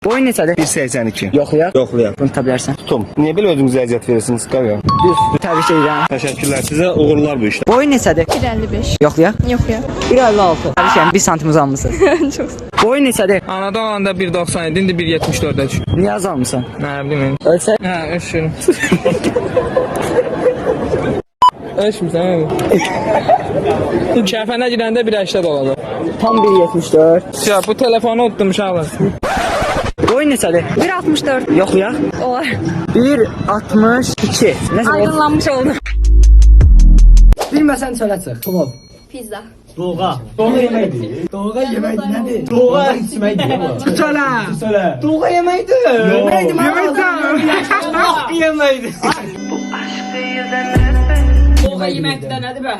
Boyun neçədir? 1.82. Yoxlayaq. Yoxlayaq. Bunu tuta bilərsən. Tutum. Niyə belə özünüzə əziyyət verirsiniz? Qaqa. Düz. Təbrik edirəm. Təşəkkürlər sizə. Uğurlar bu işdə. Boyun neçədir? 1.55. Yoxlayaq. Yok ya. 1.56. Təbrik edirəm. 1 santim uzanmısınız. Çok Boyun neçədir? Anadan anda 1.97, indi 1.74'e düşdü. Niyə azalmısan? Nə bileyim. Ölçək. Hə, ölçürüm. Ölçmürsən abi. Kəfənə girəndə 1.80 olacaq. Tam 1.74. Ya bu telefonu unuttum uşaqlar. Boyun neçədir? 1.64. Yoxlayaq. Olar. 1.62. Nəsə? Aydınlanmış oldu. Bilməsən çölə çıx. Plov. Pizza. Doğğa. Doğru yeməkdir. Doğğa yeməkdir nədir? Doğğa içməkdir bu. Çölə. Söyle. Doğru yeməkdir. Yeməkdir. Yeməkdir. Doğru yemekte nedir be?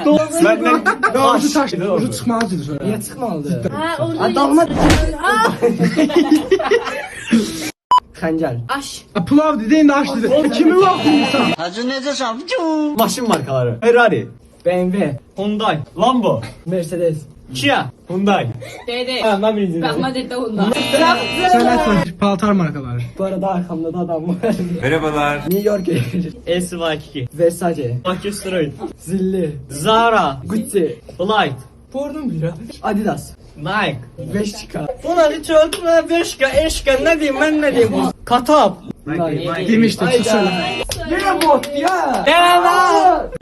Ucu taşdı. Ucu Çıxmalıdır sonra. Niyə çıxmalıdır? Ha orada Adamlar xəncəl. Aş. Pilav dediğin de aç dedi. Kimi vaxtıysan? Maşın markaları. Ferrari, BMW, Hyundai, Lambo, Mercedes. Kia, Hyundai. Dede. Ha, ben bildim. Bakma dede onda. Paltar markaları. Bu arada arkamda da adam var. Merhabalar. New York Air, SY2, Versace, Akustroid, Zilli, Zara, Gucci, Flight, Pardon bir ya. Adidas, Nike. Veşika, Bunları çöktüme, beşka, eşka, ne diyeyim ben ne diyeyim? Katap. Demiştim söyle. Yine bot ya.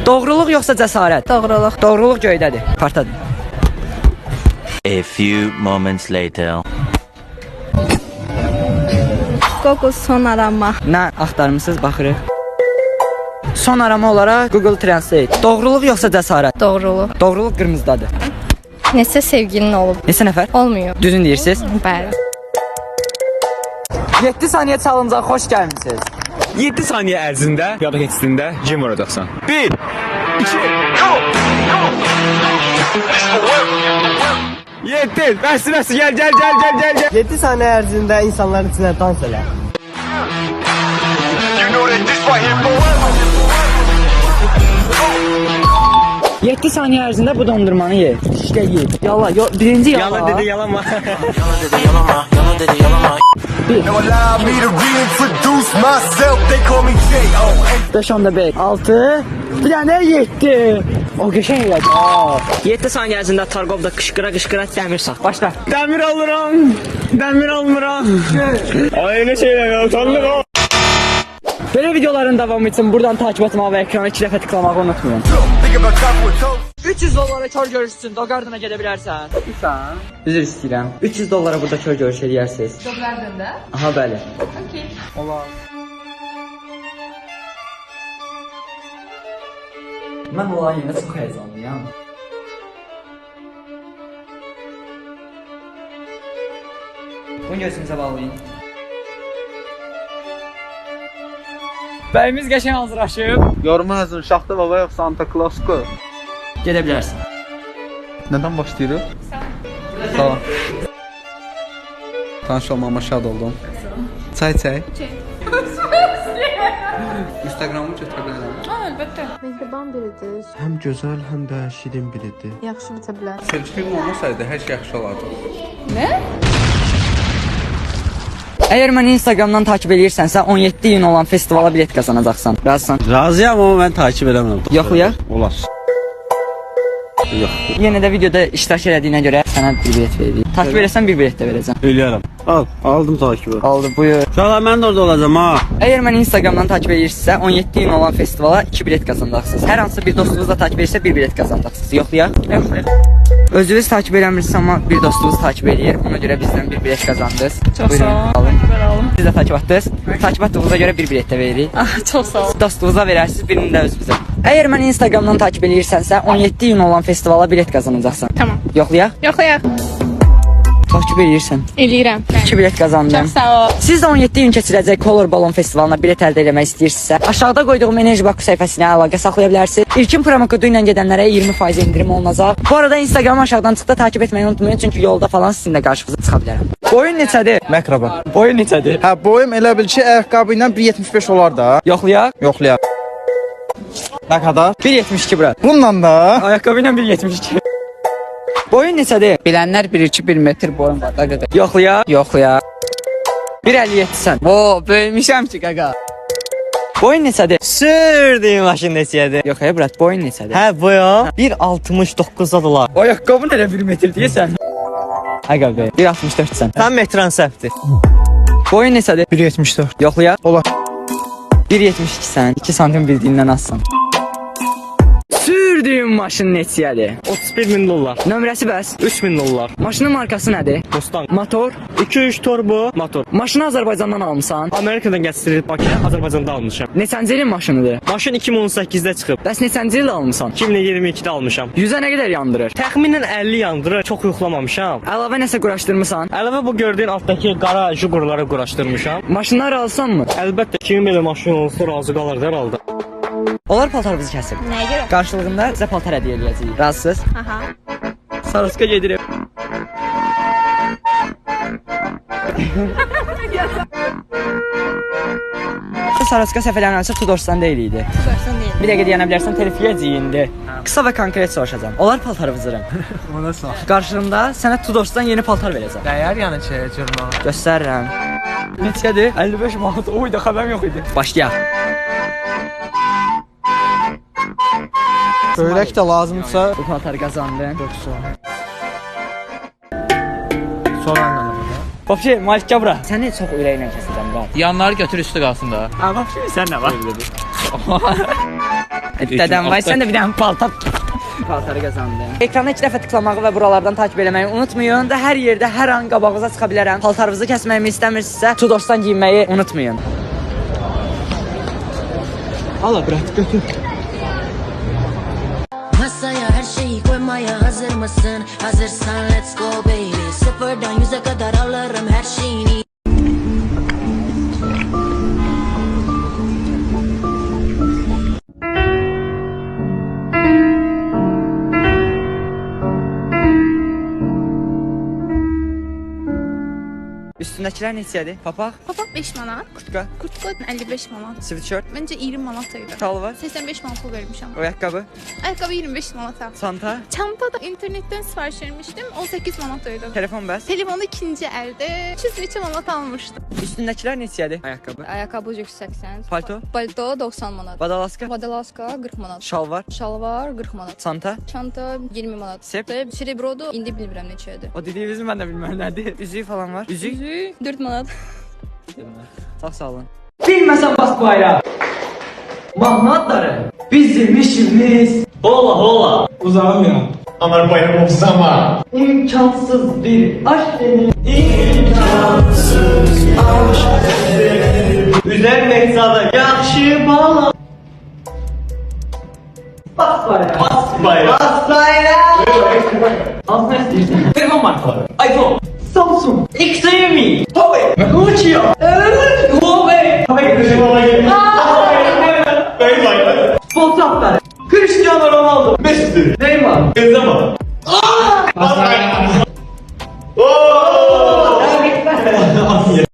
Doğruluq yoxsa cəsarət? Doğruluk. Doğruluq göydədir. Partladı. A few moments later. Google son arama. Nə axtarmısınız? Baxırıq. Son arama olaraq Google Translate. Doğruluq yoxsa cəsarət? Doğruluk. Doğruluq qırmızıdadır. Neçə sevgilin olub? Neçə nəfər? Olmuyor. Düzün deyirsiniz. Bəli. 7 saniyə challenge'a xoş gəlmisiniz. 7 saniyə ərzində ya da keçidində jim vuracaqsan. 1 2 7 Bəs gəl. 7 saniye ərzində insanların içine dans elə. 7 saniyə ərzində bu dondurmanı ye. İşte ye. Yala. Birinci yala. Yalan dedi yalanma. Allow me to reintroduce myself. They call me J.O. 5 onda 5. 6. Bir dənə 7. O qəşəng elədi. 7 saniyə ərzində Targovda qışqıra dəmir saq. Başla. Dəmir alıram. Dəmir almıram. Aynı şeyler utandım o. Belə videoların davamı üçün buradan takip etməyi və ekrana 2 dəfə tıklamağı unutmayın. Think about top with toast. 300 dollara kör görüş üçün Dogardına gedə bilərsən. Lütfən. Üzr istəyirəm. 300 dollara burada kör görüş edərsiniz. Dogardında? Aha bəli. Okey. Mən olan yerdə çox həyəcanlıyam. Bunu gözünüzə bağlayın. Bəyimiz qəşəng hazırlaşıb. Yormazın Şaxta Baba yox Santa Claus'ku. Gedə bilərsən. Neden başlayırıq? Sağ ol. Tanış olmama şad oldum. Çay. Instagram'ı götürə bilərəm. Əlbəttə. Mehriban biridir. Hem güzel hem de şirin biridir. Yaxşı bitə bilər. Selçukun olmasaydı hər şey yaxşı olardı. Əgər məni Instagramdan takip edirsənsə 17 iyun olan festivala bilet qazanacaqsan. Razısan? Razıyam ama ben takip edemem. Yoxlayaq. Olar. Yenə də videoda iştirak elədiyinə görə sənə bir bilet veririk. Takip edərsən bir bilet də verəcəm. Eləyərəm. Al, aldım takibi. Aldı, buyur. Uşaqlar mən də orada olacağım ha. Əgər məni Instagramdan takip edirsinizsə 17 iyun olan festivala 2 bilet qazanacaqsınız. Hər hansı bir dostunuz da takip edirsə 1 bilet qazanacaqsınız. Yoxlayaq? Yoxlayaq. Özünüz takip eləmirsiniz amma bir dostunuz takip edir. Ona görə bizdən bir bilet qazandınız. Çox sağ ol. Siz də takip etdiniz. Takip etdiyinizə görə bir bilet də veririk. Çox sağ ol. Dostunuza verərsiniz, birini də özünüzə. Əgər məni Instagramdan takip edirsənsə 17 iyun olan festivala bilet qazanacaqsan. Tamam. Yoxlayaq? Yoxlayaq. Takip edirsən. Eləyirəm. 2 bilet qazandım. Çox sağ ol. Siz də 17 gün keçirəcək Color Balloon festivalına bilet əldə etmək istəyirsinizsə, aşağıda qoyduğum Enerji Baku səhifəsinə əlaqə saxlaya bilərsiniz. İlkin promo kodu ilə gedənlərə 20% indirim olunacaq. Bu arada Instagram aşağıdan çıxda takip etməyi unutmayın, çünki yolda falan sizin də qarşınıza çıxa bilərəm. Boyun neçədir? Məkraba. Boyun neçədir? Hə, boyum elə bil ki, ayaqqabı ilə 1.75 olar da. Yoxlayaq. Yoxlayaq. Nə qədər? 1.72 bura. Bununla da. Ayaqqabı ilə 1.72. Boyun neçədir? Bilənlər 1-2-1 metr boyum var da qədər. Yoxlayaq. Yoxlayaq. 1.57-sən. Oo, böyümüşəm ki, qaqa. Boyun neçədir? Sürdüyüm maşın neçədir? Yox, brat, boyun neçədir? Hə bu ya. 1.69'da dolar. O ayaqqabı nələ 1 metr deyəsən? Aga be, 1.64-sən. Tam metran səhvdir. Boyun neçədir? 1.74. Yoxlayar. Olar. 1.72-sən. 2 santim bildiyindən azsan. Sürdüyüm maşın neçədir? 31.000 dolar. Nömrəsi bəs? 3.000 dolar. Maşının markası nədir? Mustang. Motor. 2-3 turbo motor. Maşını Azərbaycandan almısan? Amerikadan gətirilib Bakıya, Azərbaycanda almışam. Neçənci ilin maşınıdır? Maşın 2018-də çıxıb. Bəs neçənci ildə almısan? 2022-də almışam. 100-ə nə qədər yandırır? Təxminən 50 yandırır, çox yoxlamamışam. Əlavə nəsə quraşdırmısan? Əlavə bu gördüyün altdakı qara jugurları quraşdırmışam. Maşınlar alsan mı? Əlbəttə kimin belə maşın olsa razı qalar da herhalde. Onlar paltarımızı kəsib. Nəyə görə? Qarşılığında sizə paltar hədiyyə edəcəyik. Razısınız? Aha. Sarıska gedirik. Sarıska səhv eləmirəmsə Tudors'tan deyil idi. Görsən deyil. Bir dəqiqə deyənə bilərsən telefiyəciyindi. Qısa və konkret soruşacağam. Onlar paltarı vızırım. Ona sağ. Qarşılığında sənə Tudors'tan yeni paltar verəcəm. Dəyər yəni cırma. Göstərirəm. Neçədir? 55 manat. Oy da xəbərim yox idi. Başlayaq. Köyrək də lazımsa Bu paltarı qazandın. sonra anlanır. Vapşe, Malik bura. Səni çox ürəklə kəsəcəm da. Yanları götür üstü qalsın da. Ha, vapşe sən nə var? Dədəm vay, sən də bir dənə paltar paltarı qazandın. Ekrana 2 dəfə tıklamağı və buralardan takip eləməyi unutmayın. Da hər yerdə, hər an qabağınıza çıxa bilərəm. Paltarınızı kəsməyimi istəmirsinizsə, Tudors'tan giyinməyi unutmayın. Ala bırak, götür. Masaya her şeyi koymaya hazır mısın? Hazırsan let's go baby. Sıfırdan 100'e kadar alırım her şeyini. Üstündəkilər neçədir? Papaq, Papaq 5 manat, kurtka, kurtka 55 manat. sweatshirt, Məncə 20 manat sayılır. şalvar, 85 manat pul vermişəm. ayaqqabı, Ayaqqabı 25 manata. çanta, Çanta da internetten sipariş vermişdim. 18 manat ödədim. telefon bəs. Telefonu ikinci əldə 300 neçə manat almışdım. Üstündəkilər neçədir? Ayaqqabı, Ayaqqabı 180. palto, Palto 90 manat. badalaska, Vadalaska 40 manat. şalvar, Şalvar 40 manat. çanta. Çanta 20 manat. Sep. Serebrodu indi bilmirəm neçədir. O dediyinizi mən də bilmirəm nədir. Üzüyü falan var. Üzük. Üzü 4 manat. Çox sağ olun. Bilməsən bax bu ayra. Mahnatları bizim işimiz. Hola hola. Uzanmıyorum. Amar bayram olsama. İmkansız bir aşk benim. Üzerine hesada yaxşı bağla. Bas bayra. Bas bayrağı. Bas bayra. Az ne istiyorsun? Telefon markaları. iPhone. Samsung. Xiaomi. Huawei. Gucci. Huawei. Fotoğrafları. Cristiano Ronaldo. Messi. Neymar. Benzema. Bas bayra.